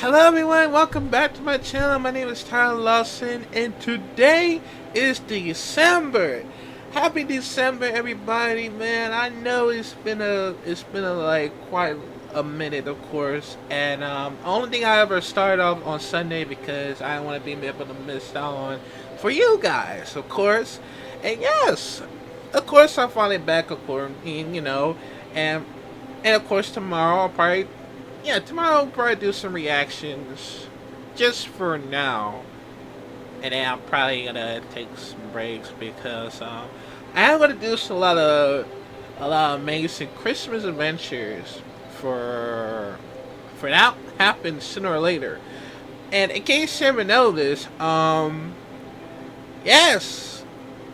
Hello everyone, welcome back to my channel. My name is Tyler Lawson and today is December. Happy December everybody, man. I know it's been a like quite a minute of course, and only thing I ever started off on Sunday because I don't want to be able to miss out on for you guys, of course. And yes, of course I'm finally back, of course, and and of course tomorrow I'll probably do some reactions just for now. And then I'm probably gonna take some breaks because I am gonna do a lot of amazing Christmas adventures for for that happens sooner or later. And in case you ever know this, yes,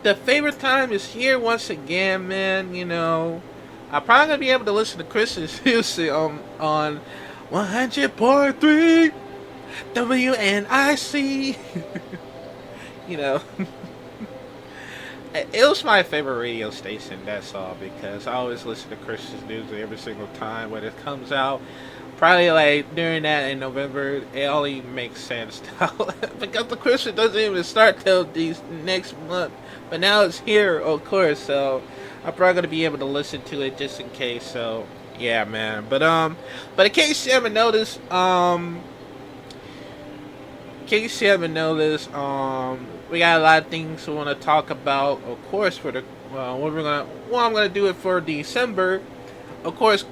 the favorite time is here once again, man. I'm probably gonna be able to listen to Christmas music on 100.3 WNIC. you know, it was my favorite radio station. That's all because I always listen to Christmas music every single time when it comes out. Probably like during that in November, it only makes sense now because the Christmas doesn't even start till these next month. But now it's here, of course. So I'm probably gonna be able to listen to it just in case. So yeah, man. But in case you haven't noticed, we got a lot of things we want to talk about. Of course, for the what I'm gonna do it for December. Of course,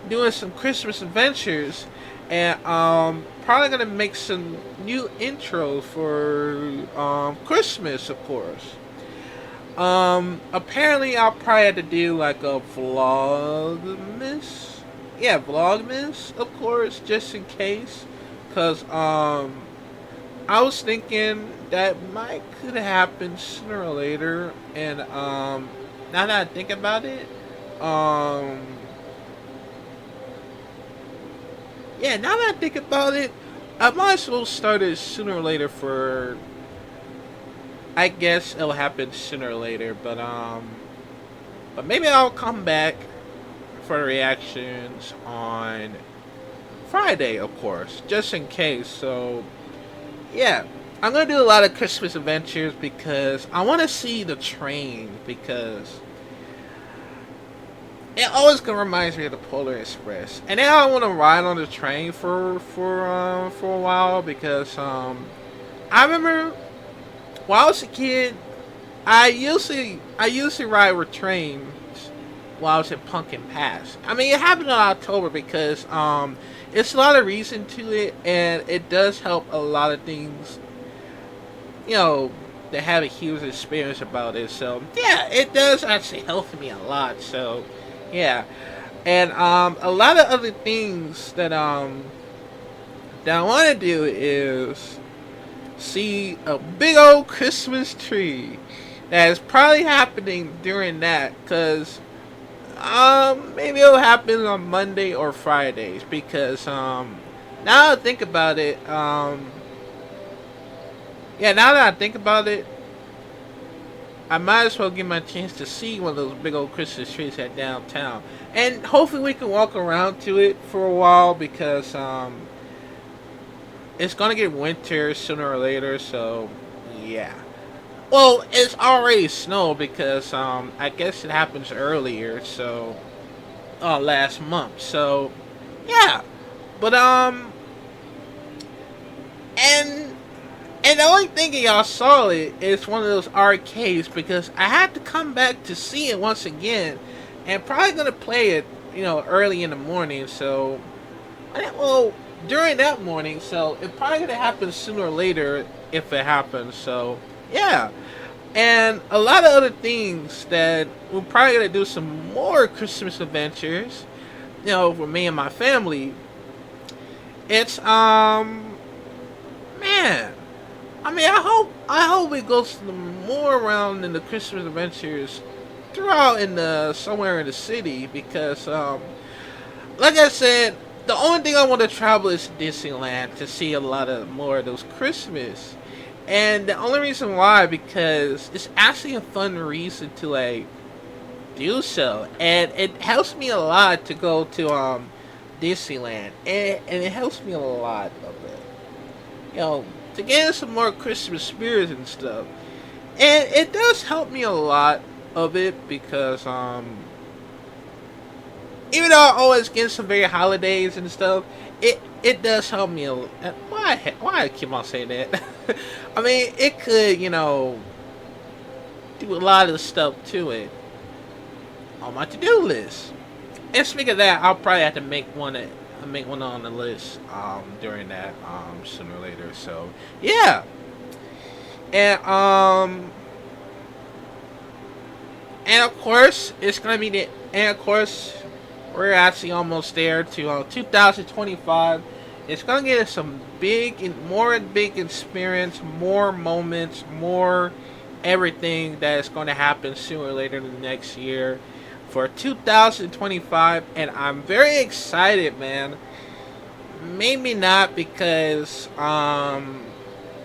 doing some Christmas adventures, and probably gonna make some new intros for Christmas, of course. Apparently I'll probably have to do like a vlogmas. Yeah, vlogmas, of course, just in case. Cause I was thinking that might could happen sooner or later, and now that I think about it, yeah, now that I think about it, I might as well start it sooner or later for. I guess it'll happen sooner or later, but maybe I'll come back for the reactions on Friday, of course, just in case. So, yeah, I'm gonna do a lot of Christmas adventures because I want to see the train because it always gonna reminds me of the Polar Express, and then I want to ride on the train for a while because I remember. When I was a kid, I usually ride with trains while I was in Pumpkin Pass. I mean, it happened in October because it's a lot of reason to it, and it does help a lot of things. To have a huge experience about it. So yeah, it does actually help me a lot. So yeah, and a lot of other things that I want to do is see a big old Christmas tree that is probably happening during that because maybe it'll happen on Monday or Fridays because now that I think about it yeah, now that I think about it, I might as well give my chance to see one of those big old Christmas trees at downtown, and hopefully we can walk around to it for a while because it's gonna get winter sooner or later, so yeah. Well, it's already snow because I guess it happens earlier, so last month. So yeah, but and the only thing y'all saw it is one of those arcades because I had to come back to see it once again, and probably gonna play it, early in the morning. So well, during that morning, so it probably gonna happen sooner or later if it happens. So yeah, and a lot of other things that we're probably gonna do some more Christmas adventures. For me and my family. It's man. I mean, I hope it goes more around in the Christmas adventures throughout somewhere in the city because like I said. The only thing I want to travel is Disneyland to see a lot of more of those Christmas, and the only reason why because it's actually a fun reason to like do so, and it helps me a lot to go to Disneyland, and it helps me a lot of it. You know, to get some more Christmas spirits and stuff. And it does help me a lot of it because even though I always get some very holidays and stuff, it does help me a lot. Why I keep on saying that? I mean, it could, do a lot of stuff to it on my to-do list. And speaking of that, I'll probably have to make one on the list during that sooner or later. So yeah, and of course it's gonna be the and of course we're actually almost there to 2025. It's gonna get us some big experience, more moments, more everything that is going to happen sooner or later in the next year for 2025, and I'm very excited, man. Maybe not because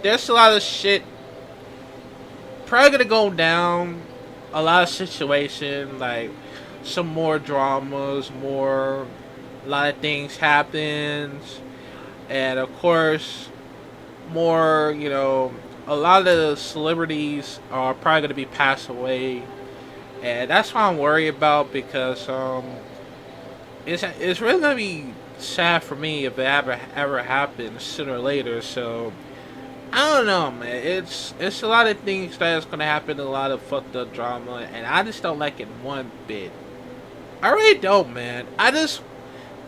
there's a lot of shit probably gonna go down, a lot of situation like some more dramas, a lot of things happens, and of course more, a lot of the celebrities are probably gonna be passed away, and that's what I'm worried about because it's really gonna be sad for me if it ever happens sooner or later. So I don't know, man. It's a lot of things that's gonna happen, a lot of fucked up drama, and I just don't like it one bit. I really don't, man.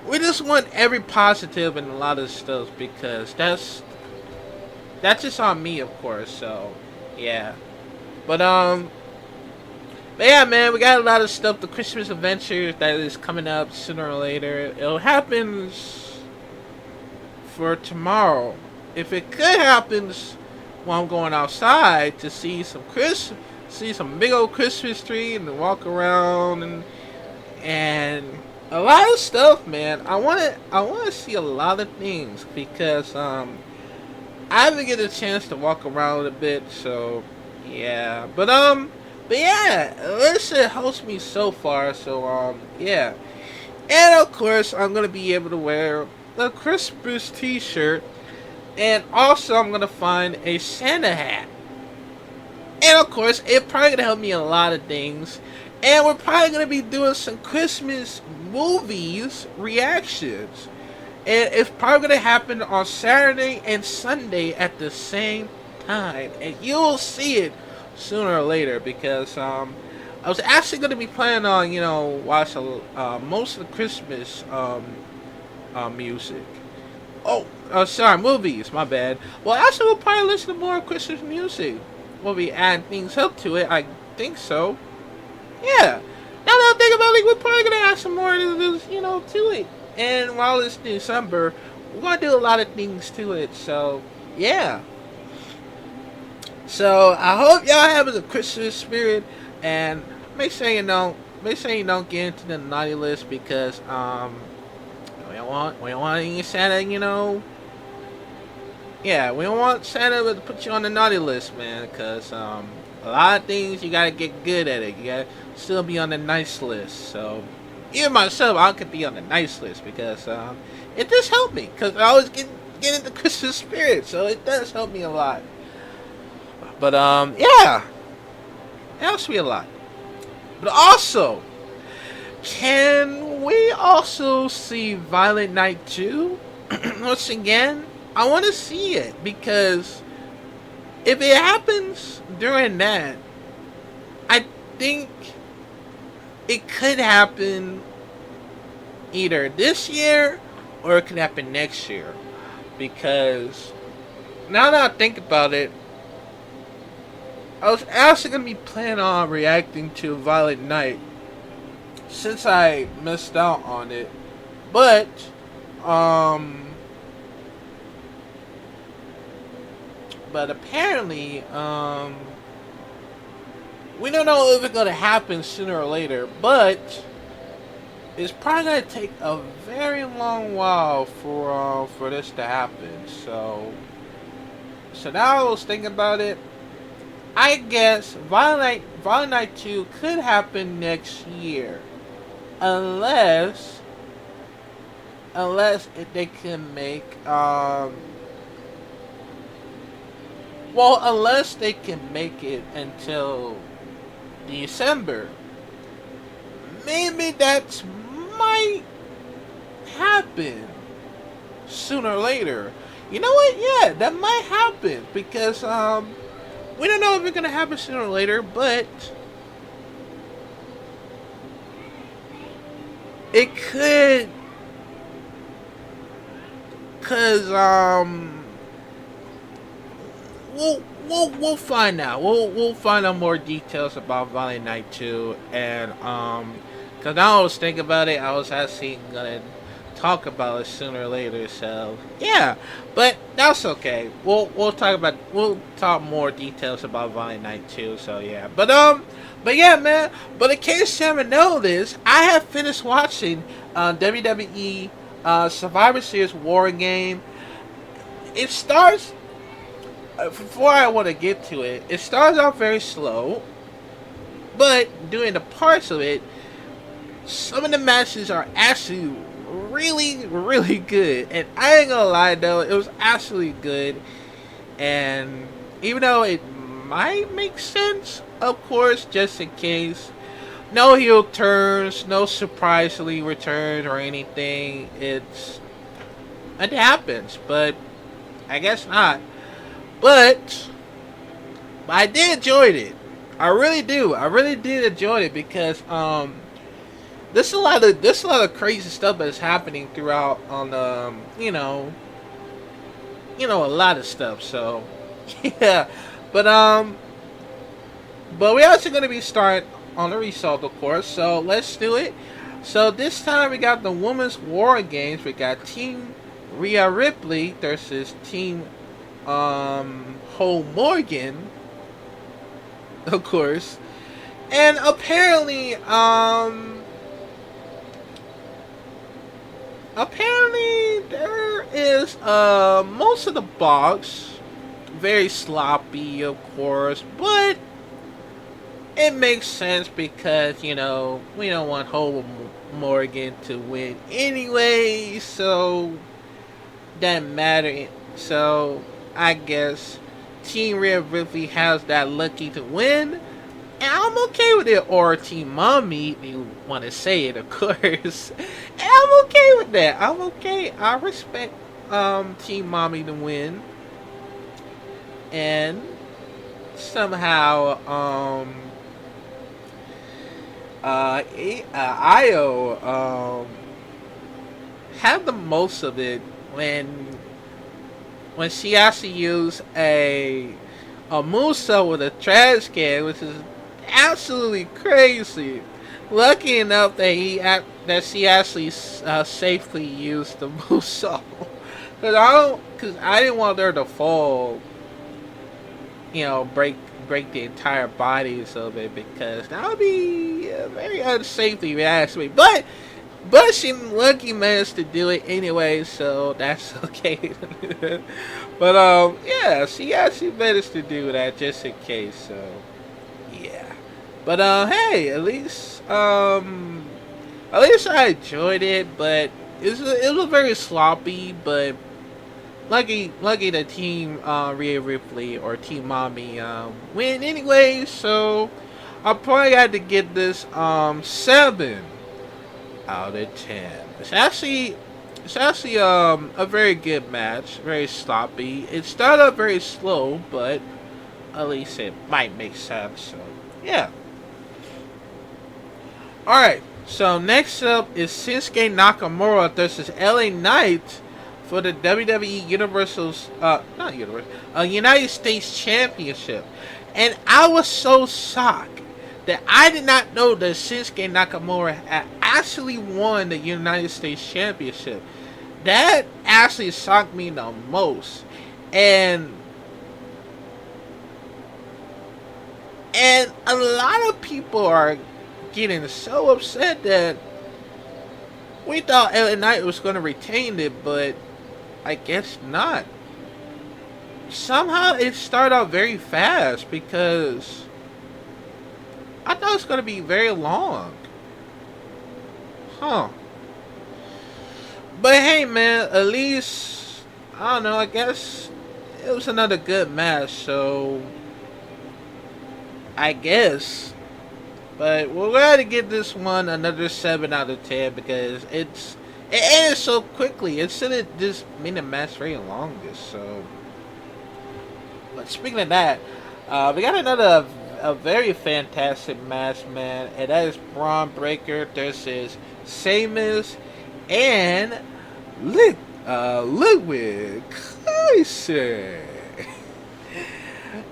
We just want every positive in a lot of stuff because that's just on me, of course. So yeah, but yeah, man, we got a lot of stuff. The Christmas adventure that is coming up sooner or later. It'll happen for tomorrow. If it could happen while I'm going outside to see some big old Christmas tree and walk around and a lot of stuff, man. I want to see a lot of things because I haven't get a chance to walk around a bit. So yeah, but yeah, Alyssa helps me so far. So yeah, and of course I'm gonna be able to wear the Christmas T-shirt, and also I'm gonna find a Santa hat, and of course it's probably gonna help me in a lot of things. And we're probably gonna be doing some Christmas movies reactions, and it's probably gonna happen on Saturday and Sunday at the same time, and you'll see it sooner or later because I was actually going to be planning on watch most of the Christmas music. Sorry, movies. My bad. Well, actually, we'll probably listen to more Christmas music. We'll be adding things up to it. I think so. Yeah. Now that I think about it, we're probably going to add some more to it. And while it's December, we're going to do a lot of things to it. So yeah. So I hope y'all having a Christmas spirit, and make sure you don't get into the naughty list because we don't want any Santa, yeah, we don't want Santa to put you on the naughty list, man, because a lot of things you gotta get good at it. You gotta still be on the nice list. So even myself, I could be on the nice list because it does help me because I always get into Christmas spirit, so it does help me a lot. But yeah, it helps me a lot. But also, can we also see Violent Night 2? Once again, I want to see it because if it happens during that, I think it could happen either this year or it could happen next year. Because now that I think about it, I was actually going to be planning on reacting to Violent Night since I missed out on it. But apparently, we don't know if it's going to happen sooner or later, but it's probably going to take a very long while for this to happen. So now I was thinking about it. I guess Violent Night 2 could happen next year. Unless unless they can make well, unless they can make it until December, maybe that might happen sooner or later. You know what? Yeah, that might happen because we don't know if it's gonna happen sooner or later, but it could, cause we'll find out. We'll find out more details about Violent Night 2, and cause I was thinking about it, I was actually gonna talk about it sooner or later. So yeah, but that's okay. We'll talk more details about Violent Night 2. So yeah, but yeah, man. But in case you haven't noticed, I have finished watching WWE Survivor Series War Game. It starts. Before I want to get to it, it starts off very slow, but during the parts of it, some of the matches are actually really, really good. And I ain't gonna lie though, it was absolutely good. And even though it might make sense, of course, just in case, no heel turns, no surprisingly returns or anything. It happens, but I guess not. But I did enjoy it. I really do. I really did enjoy it because there's a lot of crazy stuff that's happening throughout on a lot of stuff. So yeah, but we're also gonna be starting on the result, of course. So let's do it. So this time we got the women's war games. We got Team Rhea Ripley versus Team Ho Morgan, of course. And apparently there is most of the box very sloppy, of course, but it makes sense because we don't want Ho Morgan to win anyway, so doesn't matter. So I guess Team Rhea Ripley has that lucky to win, and I'm okay with it. Or Team Mommy, if you want to say it, of course. And I'm okay with that. I'm okay. I respect Team Mommy to win, and somehow Io had the most of it when she actually used a moonsault with a trash can, which is absolutely crazy. Lucky enough that she actually safely used the moonsault, because I didn't want her to fall, break the entire bodies of it, because that would be very unsafe if you ask me. But she lucky managed to do it anyway, so that's okay. But yeah, she actually managed to do that just in case. So yeah. But hey, at least I enjoyed it. But it was very sloppy. But lucky the Team Rhea Ripley or Team Mommy win anyway. So I probably had to get this 7 out of 10. It's actually a very good match. Very sloppy. It started out very slow, but at least it might make sense. So yeah. All right. So next up is Shinsuke Nakamura versus LA Knight for the WWE United States Championship, and I was so shocked that I did not know that Shinsuke Nakamura had actually won the United States Championship. That actually shocked me the most. And a lot of people are getting so upset that we thought LA Knight was going to retain it, but I guess not. Somehow it started out very fast because I thought it was going to be very long. Huh. But hey, man, at least I don't know. I guess it was another good match. So I guess, but we're going to give this one another 7 out of 10 because it ended so quickly. It shouldn't just mean the match very longest. So, but speaking of that, we got another a very fantastic match, man, and that is Braun Breaker versus Sheamus and Ludwig Kaiser.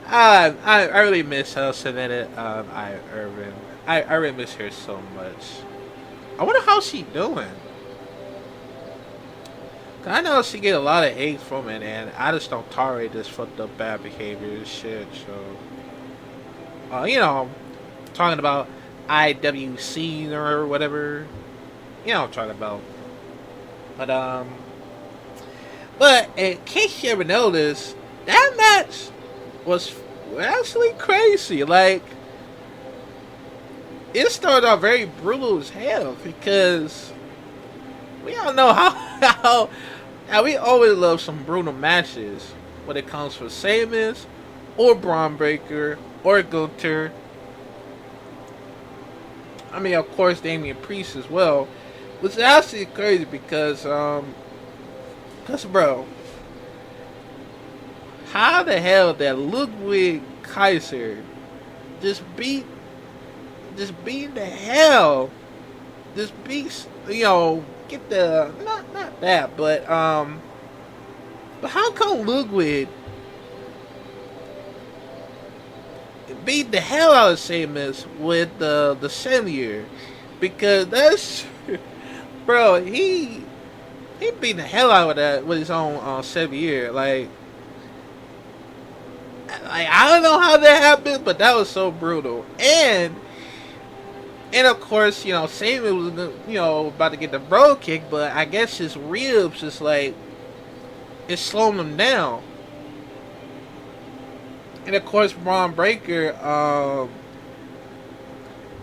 I really miss Hudson in it. Irvin. I really miss her so much. I wonder how she doing. 'Cause I know she get a lot of hate from it, and I just don't tolerate this fucked up bad behavior and shit. So, you know, talking about IWC or whatever. You know what I'm talking about. But but in case you ever noticed, that match was actually crazy. Like, it started off very brutal as hell because we all know how we always love some brutal matches when it comes for Sheamus or Braun Breaker or Gunther. I mean, of course, Damian Priest as well. Which is actually crazy because bro, how the hell that Ludwig Kaiser just beat the hell, just beats, you know, get the not that, but how come Ludwig beat the hell out of Sheamus with the Senior? Because that's bro, he beat the hell out of that with his own Senior. Like I don't know how that happened, but that was so brutal. And of course, you know, Sheamus was, you know, about to get the bro kick, but I guess his ribs just like it's slowing him down. And of course, Braun Breaker.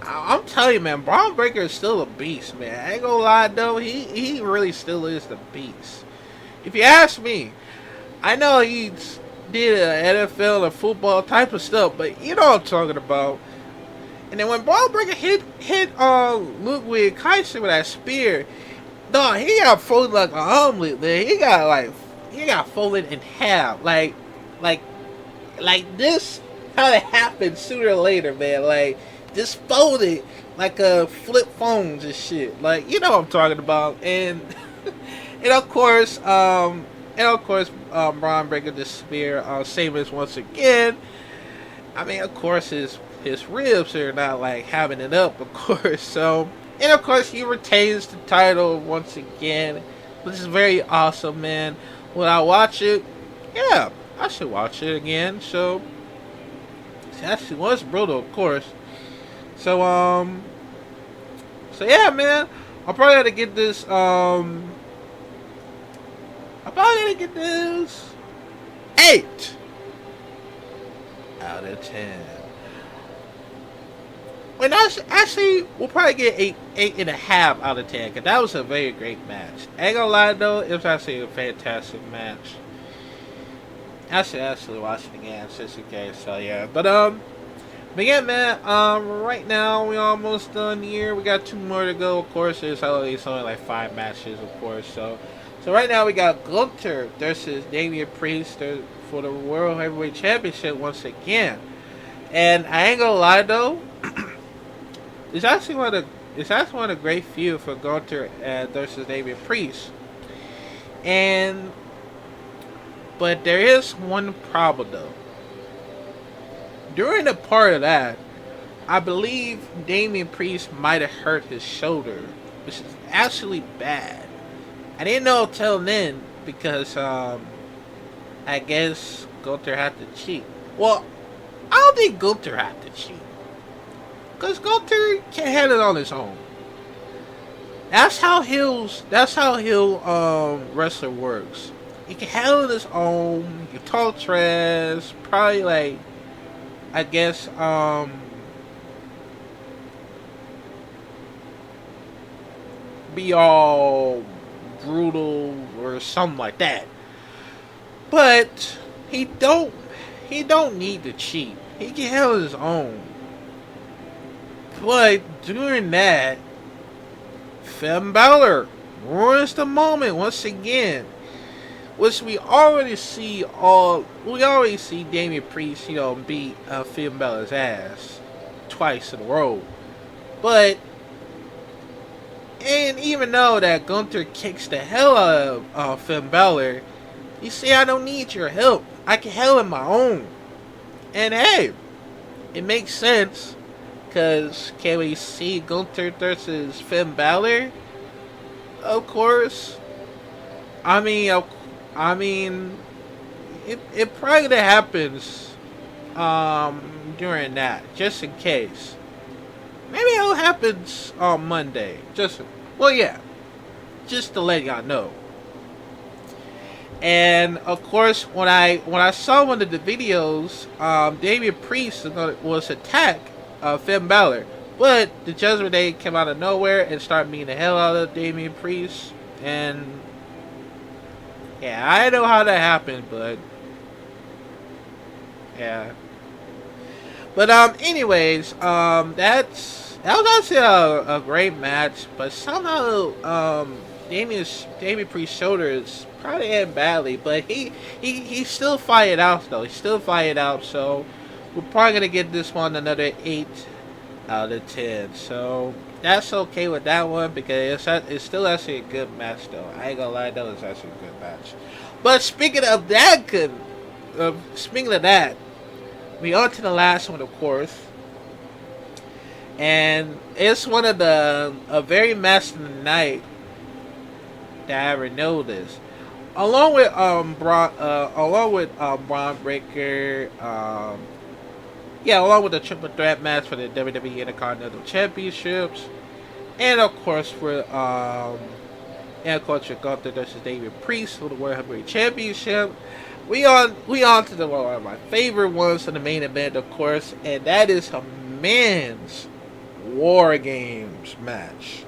I'm telling you, man, Braun Breaker is still a beast, man. I ain't gonna lie though, he really still is the beast. If you ask me, I know he's did an NFL and football type of stuff, but you know what I'm talking about. And then when Braun Breaker hit Ludwig Kaiser with that spear, dog, he got folded like an omelet, man. He got folded in half, like this kind of happened sooner or later, man. Like just folded like flip phones and shit. Like, you know what I'm talking about. And and of course, Braun Breaker the spear Sheamus once again. I mean, of course, his ribs are not like having it up, of course. So, and of course, he retains the title once again, which is very awesome, man. Will I watch it? Yeah, I should watch it again. So, it actually was brutal, of course. So yeah, man. I'll probably have to get this. I'm probably gonna get this 8 out of 10. Well, actually, we'll probably get 8.5 out of 10 because that was a very great match. Ain't gonna lie though, it was actually a fantastic match. I should actually watch it again just in case. So yeah, but yeah, man. Right now we almost done here. We got 2 more to go. Of course, it's only like 5 matches, of course. So right now we got Gunther versus Damian Priest for the World Heavyweight Championship once again. And I ain't gonna lie though, it's actually one of the great feud for Gunther versus Damian Priest. But there is one problem though. During the part of that, I believe Damian Priest might have hurt his shoulder, which is actually bad. I didn't know till then because I guess Gunther had to cheat. Well, I don't think Gunther had to cheat, because Gunther can't handle it on his own. That's how heel wrestler works. He can handle it his own. He can talk trash. Probably like, I guess be all brutal or something like that. But he don't need to cheat. He can handle his own. But during that, Finn Balor ruins the moment once again, which we already see Damian Priest, beat Finn Balor's ass twice in a row. But and even though that Gunther kicks the hell out of Finn Balor, you see, I don't need your help. I can handle it my own. And hey, it makes sense. Because can we see Gunther versus Finn Balor? Of course. I mean, it probably happens during that, just in case. Maybe it'll happen on Monday. Just to let y'all know. And of course, when I saw one of the videos, Damian Priest was attacked Finn Balor, but the Judgment Day came out of nowhere and started beating the hell out of Damian Priest. And yeah, I know how that happened, but yeah. But anyways, that was actually a great match, but somehow Damian Priest's shoulder is probably ended badly, but he still fired out though. He still fired out, so we're probably gonna get this one another 8 out of 10. So that's okay with that one because it's still actually a good match though. I ain't gonna lie, that was actually a good match. But speaking of that, we on to the last one, of course, and it's one of a very match of the night that I ever noticed. Along with Braun Breaker, along with the triple threat match for the WWE Intercontinental Championships, and of course for Gunther versus Damian Priest for the World Heavyweight Championship. We on to one of my favorite ones for the main event, of course, and that is a men's Wargames match.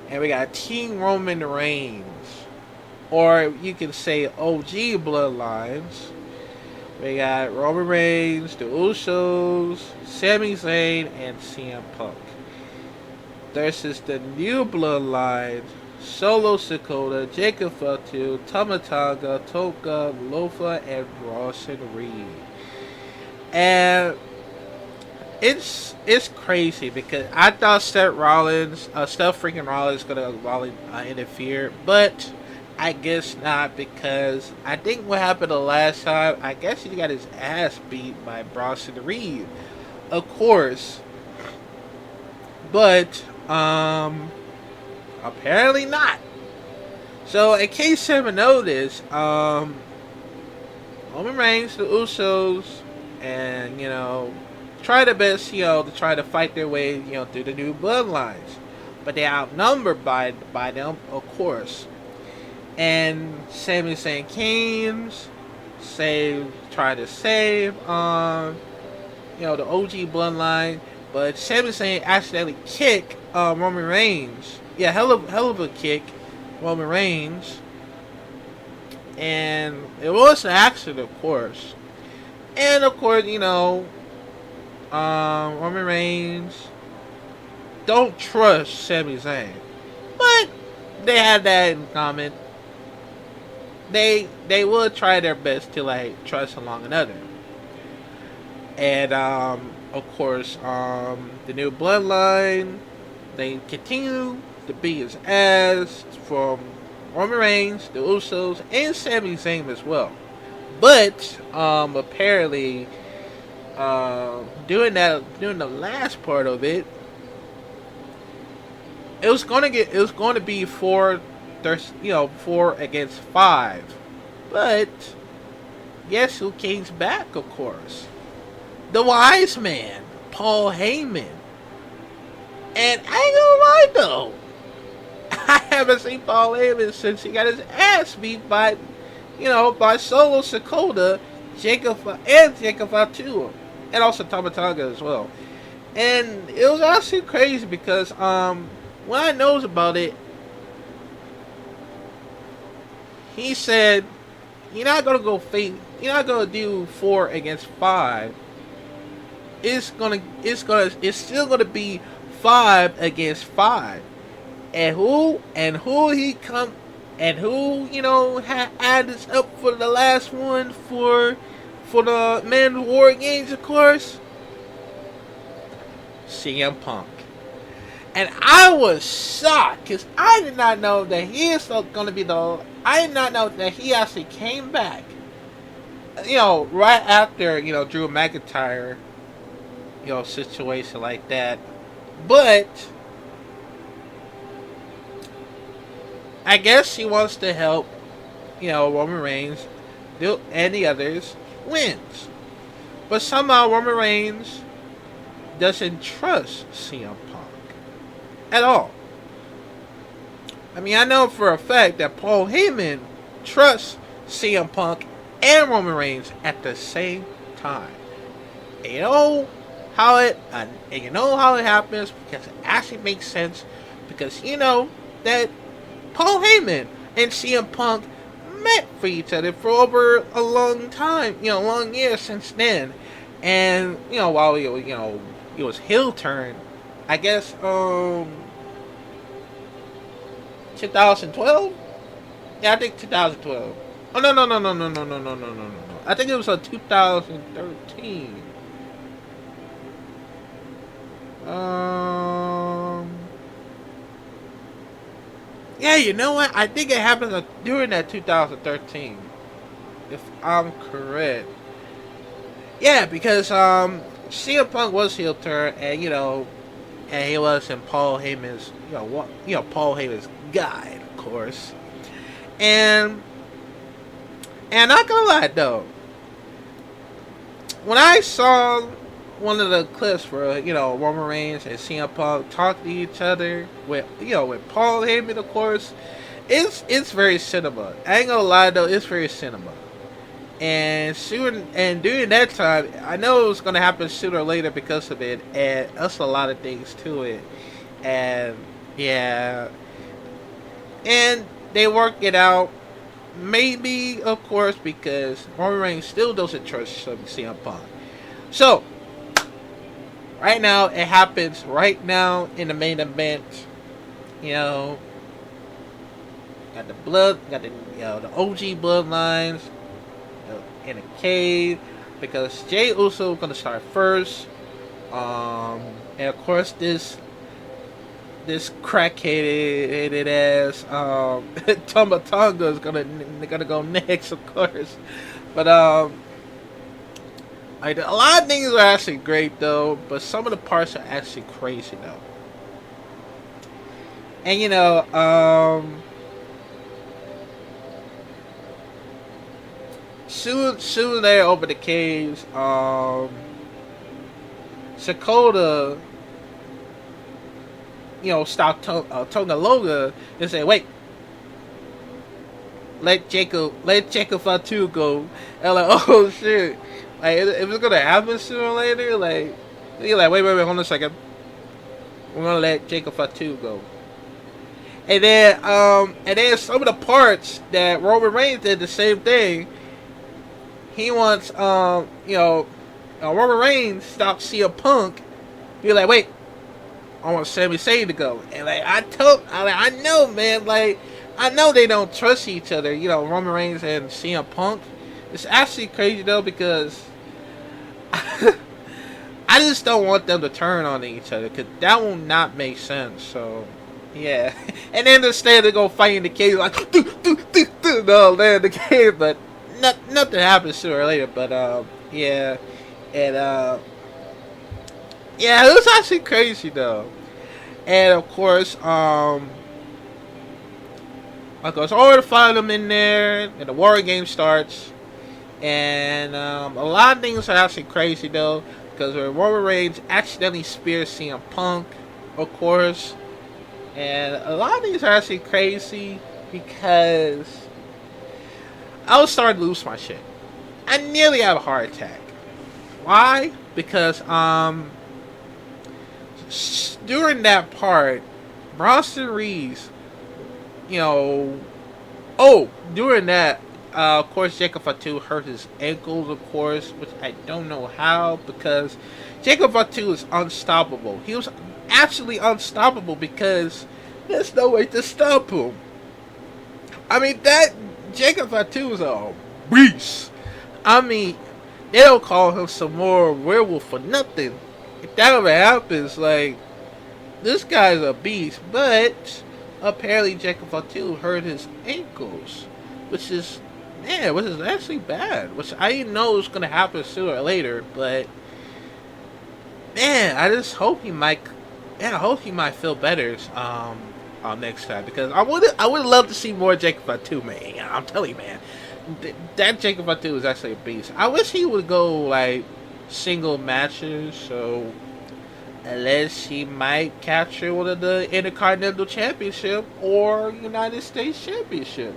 And we got Team Roman Reigns, or you can say OG Bloodlines. We got Roman Reigns, the Usos, Sami Zayn, and CM Punk versus the new Bloodlines, Solo Sikoa, Jacob Fatu, Tama Tonga, Toka, Lofa, and Rawson Reed. And it's crazy because I thought Seth freaking Rollins gonna interfere, but I guess not, because I think what happened the last time, I guess he got his ass beat by Rawson Reed, of course, but apparently not. So in case you haven't noticed, Roman Reigns, the Usos, and try their best, to try to fight their way, through the new Bloodlines, but they're outnumbered by them, of course. And Sami Zayn try to save the OG Bloodline, but Sami Zayn accidentally kicked Roman Reigns. Yeah, hell of a kick, Roman Reigns. And it was an accident, of course. And of course, Roman Reigns don't trust Sami Zayn, but they have that in common. They will try their best to trust along another. And of course, the new Bloodline, they continue to beat his ass from Roman Reigns, the Usos, and Sami Zayn as well. But apparently, during the last part of it, it was going to be 4 against 5. But guess who came back, of course? The wise man, Paul Heyman. And I ain't gonna lie though, I haven't seen Paul Heyman since he got his ass beat by Solo Sikoa, Jacob Fatu, and also Tama Tonga as well. And it was actually crazy because when I knows about it, he said, "You're not gonna go face. You're not gonna do 4 against 5. It's still gonna be 5 against 5. And who he come and who had this up for the last one for the men war games, of course. CM Punk. And I was shocked because I did not know that he is going to be the. I did not know that he actually came back. Right after Drew McIntyre, situation like that. But I guess he wants to help, Roman Reigns and the others wins. But somehow Roman Reigns doesn't trust CM Punk at all. I mean, I know for a fact that Paul Heyman trusts CM Punk and Roman Reigns at the same time. And you know how it happens because it actually makes sense because that Paul Heyman and CM Punk met for each other for over a long time, long years since then. And while he was heel turn, I guess 2012. Yeah, I think 2012. Oh no. I think it was 2013. Yeah, you know what? I think it happened during that 2013, if I'm correct. Yeah, because CM Punk was heel turn, and and he was in Paul Heyman's, Paul Heyman's guide, of course. And not gonna lie though, when I saw one of the clips where Roman Reigns and CM Punk talk to each other with with Paul Heyman, of course, it's very cinema. I ain't gonna lie though, it's very cinema. And during that time, I know it was gonna happen sooner or later because of it, and that's a lot of things to it. And yeah, and they work it out. Maybe, of course, because Roman Reigns still doesn't trust CM Punk. So right now, it happens right now in the main event. Got the the OG bloodlines in a cave because Jey Uso is gonna start first. And of course this crackheaded ass Tama Tonga is gonna go next, of course. But like a lot of things are actually great though, but some of the parts are actually crazy though. And soon they open the caves. Sakota, stopped Tonga Loga and say, "Wait, let Jacob Fatu go." And like, oh shit, like if it's gonna happen sooner or later, like you're like, wait, hold on a second, we're gonna let Jacob Fatu go. And then some of the parts that Roman Reigns did the same thing. He wants Roman Reigns stopped CM Punk. Be like, wait, I want Sami Zayn to go. And like I know, man, like I know they don't trust each other. Roman Reigns and CM Punk. It's actually crazy though because I just don't want them to turn on each other because that will not make sense. So yeah, and then instead they go fight in the cage like no, they're in the cage, but nothing happens sooner or later. But yeah, and yeah, it was actually crazy though. And of course, all the five of them in there, and the Wargames starts. And a lot of things are actually crazy though, because when Roman Reigns accidentally spears CM Punk, of course. And a lot of things are actually crazy because I was starting to lose my shit. I nearly had a heart attack. Why? Because during that part, Bronson Reed, Oh, during that, of course, Jacob Fatu hurt his ankles, of course, which I don't know how, because Jacob Fatu is unstoppable. He was absolutely unstoppable because there's no way to stop him. I mean, that Jacob Fatu is a beast. I mean, they don't call him some more werewolf for nothing. If that ever happens, like, this guy's a beast, but apparently Jacob Fatu hurt his ankles, which is, man, which is actually bad. Which I didn't know was gonna happen sooner or later, but man, I just hope he might, yeah, I hope he might feel better next time, because I would love to see more Jacob Fatu, man. I'm telling you, man, that Jacob Fatu is actually a beast. I wish he would go like single matches, so unless he might capture one of the Intercontinental Championship or United States Championship.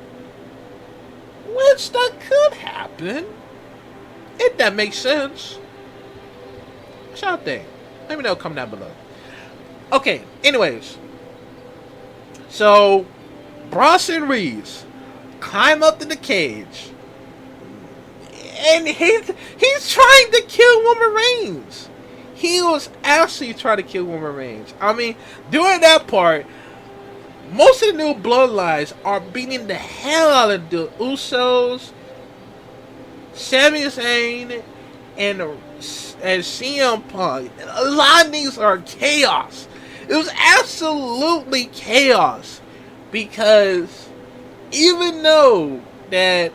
Which that could happen. If that makes sense. What y'all think? Let me know, comment down below. Okay, anyways. So, Bronson Reed climb up to the cage. And he's trying to kill Roman Reigns. He was actually trying to kill Roman Reigns. I mean, during that part, most of the new bloodlines are beating the hell out of the Usos, Sami Zayn, and CM Punk. A lot of these are chaos. It was absolutely chaos, because even though that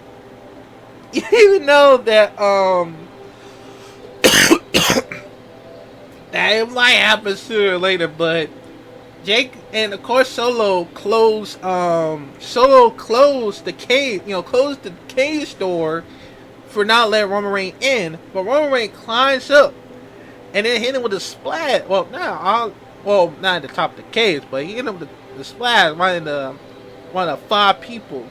that it might happen sooner or later, but Jake and of course Solo closed the cage, closed the cage door for not letting Roman Reigns in. But Roman Reigns climbs up and then hit him with a splash. Well, not at the top of the cage, but he hit him with the splash right in one of 5 people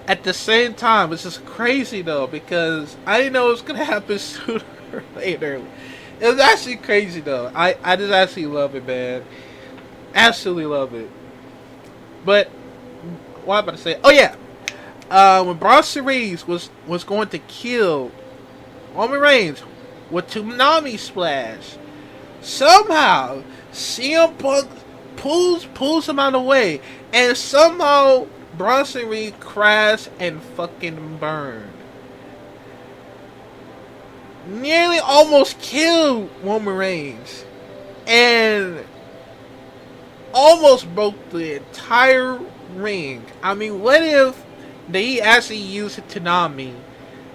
at the same time. It's just crazy though, because I didn't know it was gonna happen sooner or later. It was actually crazy though. I just actually love it, man. Absolutely love it. But what I'm about to say? Oh yeah, when Bronson Reed was going to kill Roman Reigns with Tsunami Splash, somehow CM Punk pulls him out of the way, and somehow Bronson Reed crashed and fucking burned. Nearly almost killed Roman Reigns, and almost broke the entire ring. I mean, what if they actually used Tanami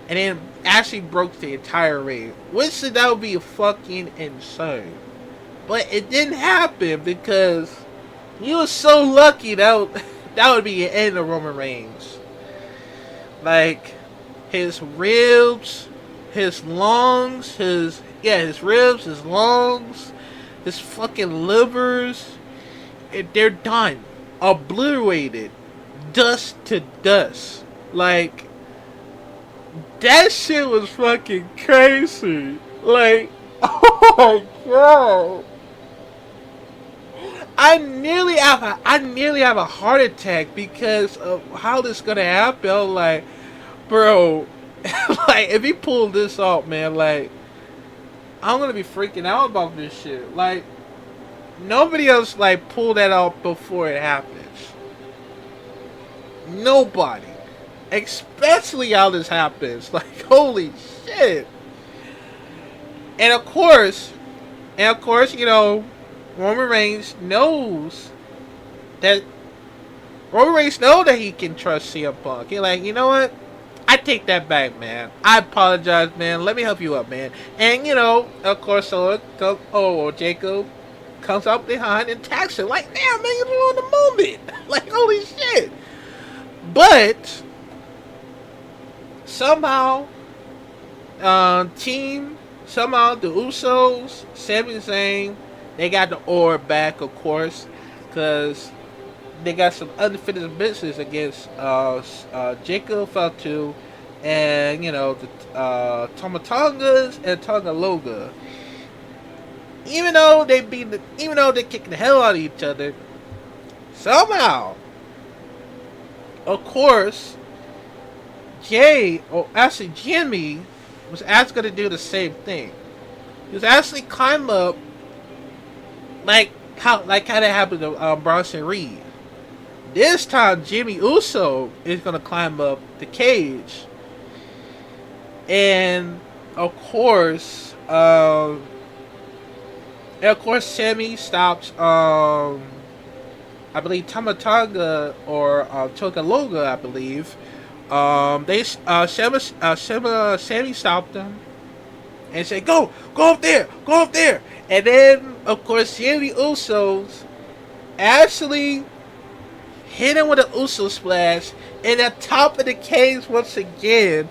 and then actually broke the entire ring? Which that would be fucking insane. But it didn't happen, because he was so lucky that would be the end of Roman Reigns. Like, his ribs, his lungs, his ribs, his lungs, his fucking livers, they're done. Obliterated. Dust to dust. Like, that shit was fucking crazy. Like, oh my god. I nearly have a heart attack because of how this is gonna happen. I'm like, bro, like, if he pulled this off, man, like, I'm gonna be freaking out about this shit. Like, nobody else, like, pulled that off before it happens. Nobody. Especially how this happens. Like, holy shit. And of course, Roman Reigns knows that he can trust CM Punk. He's like, you know what? I take that back, man. I apologize, man. Let me help you up, man. And, of course, Jacob comes up behind and attacks him. Like, damn, man, you're on the moment. Like, holy shit. But somehow, the Usos, Sami Zayn, they got the orb back, of course, because they got some unfinished business against Jacob Fatu and the Tomatongas and Tongaloga. Even though they're kicking the hell out of each other, somehow of course, Jay, or actually Jimmy, was actually going to do the same thing. He was actually climb up like how that happened to Bronson Reed. This time, Jimmy Uso is going to climb up the cage, and of course, Sammy stops. I believe Tamatanga or Togaloga, I believe. Sammy stopped him and said, go up there. And then, of course, Sammy Usos actually hit him with an Uso splash in the top of the cage once again.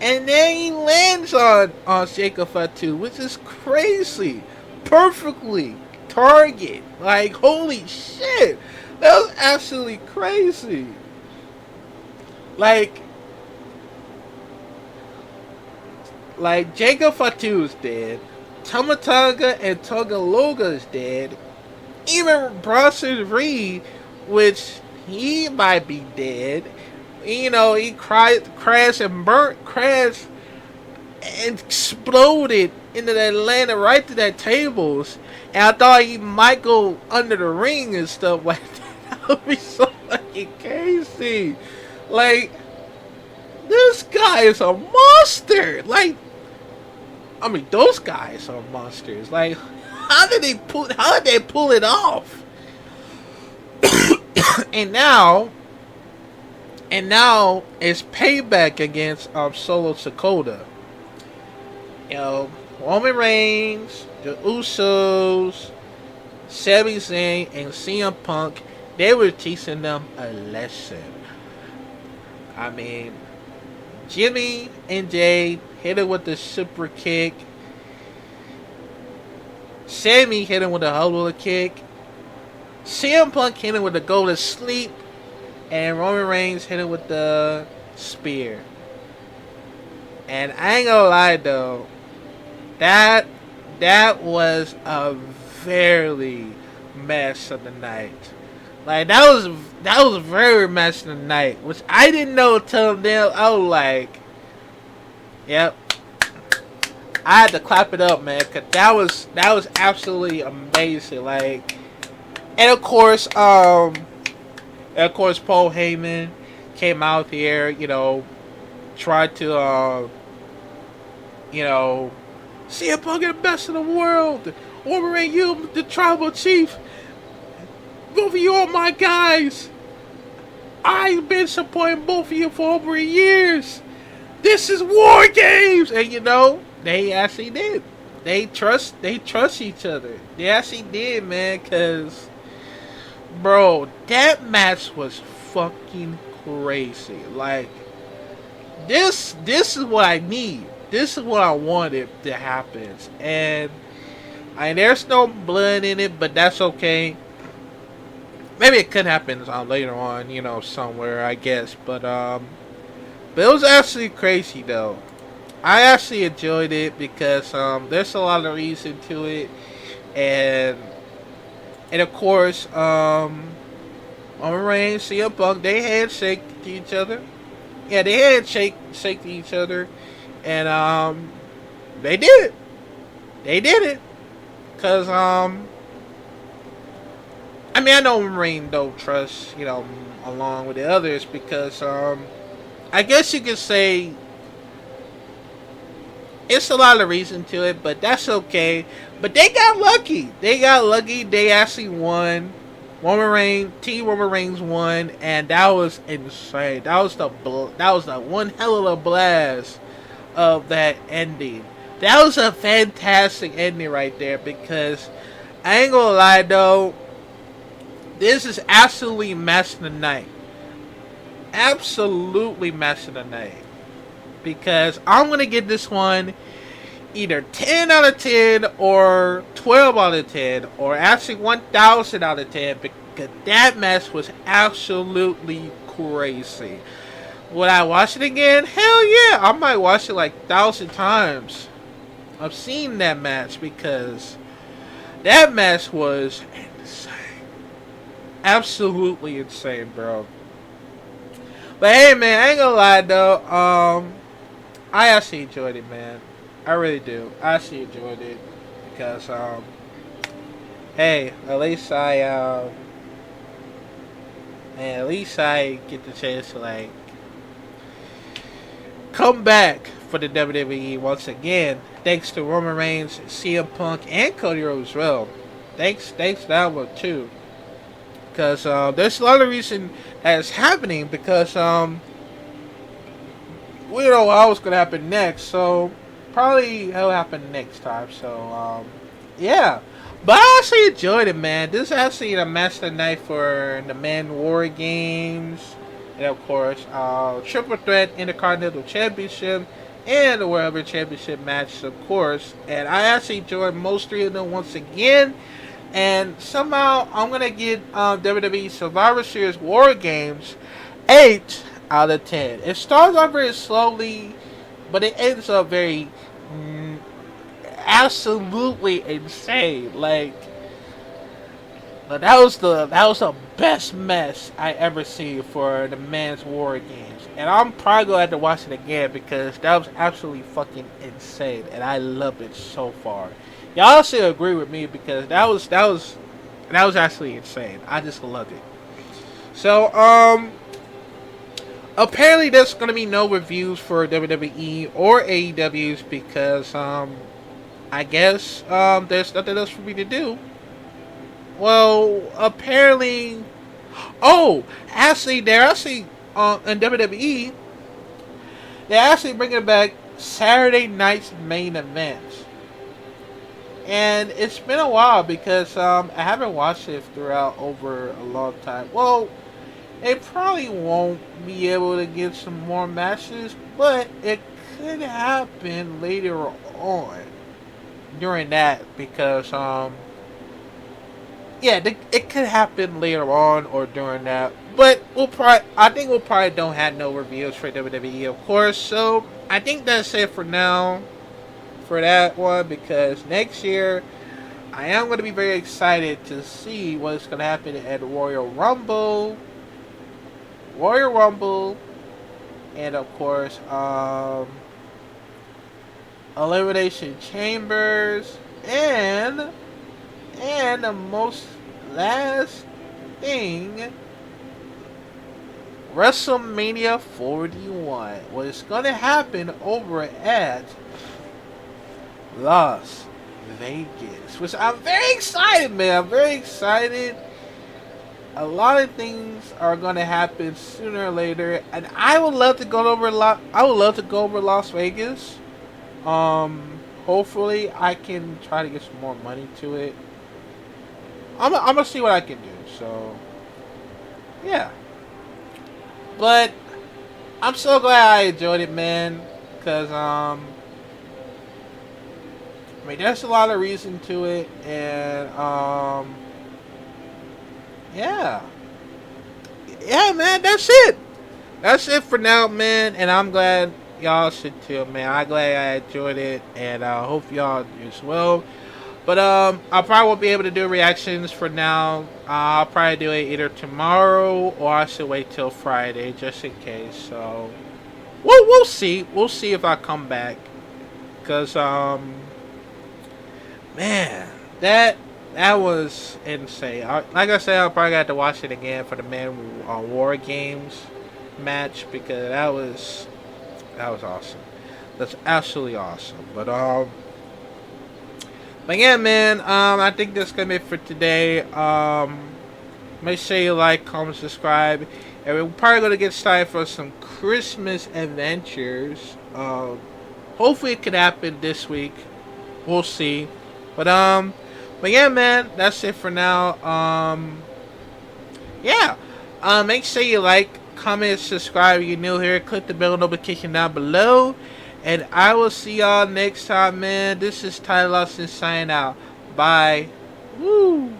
And then he lands on Jacob Fatu, which is crazy. Perfectly target. Like, holy shit. That was absolutely crazy. Like Jacob Fatu is dead. Tamatanga and Togaloga is dead. Even Bronson Reed, which he might be dead. You know, he crashed and exploded into that landing right to that tables. And I thought he might go under the ring and stuff like that. That would be so fucking crazy. Like, this guy is a monster. Like, I mean, those guys are monsters. Like, how did they pull it off? and now it's payback against Solo Sakota. You know, Roman Reigns, the Usos, Sami Zayn, and CM Punk, they were teaching them a lesson. I mean, Jimmy and Jay hit him with the super kick. Sammy hit him with a hula kick. CM Punk hit him with the go to sleep. And Roman Reigns hit him with the spear. And I ain't gonna lie though, that was a very mess of the night. Like, that was very mess of the night, which I didn't know until then. I was like, yep, I had to clap it up, man, cause that was absolutely amazing. Like, and of course, Paul Heyman came out here, you know, tried to, CM Punk the best in the world. Overrate you, the tribal chief. Both of you are my guys. I've been supporting both of you for over years. This is Wargames, and you know, they actually did. They trust each other. They actually did, man, cause bro, that match was fucking crazy. Like, this is what I need. This is what I wanted to happen. And there's no blood in it, but that's okay. Maybe it could happen later on, you know, somewhere, I guess. But it was actually crazy though. I actually enjoyed it because there's a lot of reason to it, and of course, Roman Reigns, CM Punk, they handshake to each other. Yeah, they handshake to each other, and they did it. They did it, cause I mean, I know Reigns don't trust, you know, along with the others because I guess you could say it's a lot of reason to it, but that's okay. But they got lucky. They actually won. Roman Reigns won, and that was insane. That was the one hell of a blast of that ending. That was a fantastic ending right there because I ain't gonna lie though, this is absolutely match of the night. Absolutely match of the night. Because I'm going to give this one either 10 out of 10 or 12 out of 10 or actually 1,000 out of 10 because that match was absolutely crazy. Would I watch it again? Hell yeah. I might watch it like 1,000 times. I've seen that match because that match was insane. Absolutely insane, bro. But hey, man, I ain't gonna lie though. I actually enjoyed it, man. I really do. I actually enjoyed it because hey, at least man, at least I get the chance to like come back for the WWE once again. Thanks to Roman Reigns, CM Punk, and Cody Rhodes as well. Thanks to that one too. Because there's a lot of reason that it's happening because we don't know what's gonna happen next. So probably it'll happen next time. So yeah. But I actually enjoyed it, man. This is actually a match of the night for the men War Games. And of course, Triple Threat Intercontinental Championship and the World Heavyweight Championship match, of course. And I actually enjoyed most three of them once again. And somehow I'm gonna get WWE Survivor Series War Games 8 out of 10. It starts off very slowly, but it ends up very absolutely insane. Like, but that was the best mess I ever seen for the men's War Games, and I'm probably gonna have to watch it again because that was absolutely fucking insane, and I love it so far. Y'all should agree with me because that was actually insane. I just loved it. So apparently there's gonna be no reviews for WWE or AEWs because I guess there's nothing else for me to do. Well, apparently, they're actually in WWE. They're actually bringing back Saturday night's main events, and it's been a while because I haven't watched it throughout over a long time. Well, they probably won't be able to get some more matches, but it could happen later on during that because it could happen later on or during that. But I think we'll probably don't have no reviews for WWE, of course. So I think that's it for now for that one because next year I am going to be very excited to see what's going to happen at Royal Rumble, and of course Elimination Chambers, and the most last thing, WrestleMania 41. What's gonna happen over at Las Vegas, which I'm very excited, man. I'm very excited. A lot of things are gonna happen sooner or later, and I would love to go over Las Vegas. Hopefully I can try to get some more money to it. I'm gonna see what I can do. So, yeah. But I'm so glad I enjoyed it, man. Cause there's a lot of reason to it, and yeah, man. That's it. That's it for now, man. And I'm glad y'all should too, man. I'm glad I enjoyed it, and I hope y'all do as well. But I probably won't be able to do reactions for now. I'll probably do it either tomorrow or I should wait till Friday just in case. So we'll see. We'll see if I come back. Cause man, that was insane. Like I said, I probably got to watch it again for the Men War Games match because that was awesome. That's absolutely awesome. But yeah, man, I think that's gonna be it for today. Make sure you like, comment, subscribe, and we're probably gonna get started for some Christmas adventures. Hopefully it could happen this week. We'll see. But yeah, man, that's it for now. Yeah. Make sure you like, comment, subscribe if you're new here. Click the bell notification down below. And I will see y'all next time, man. This is Tyler Lawson signing out. Bye. Woo.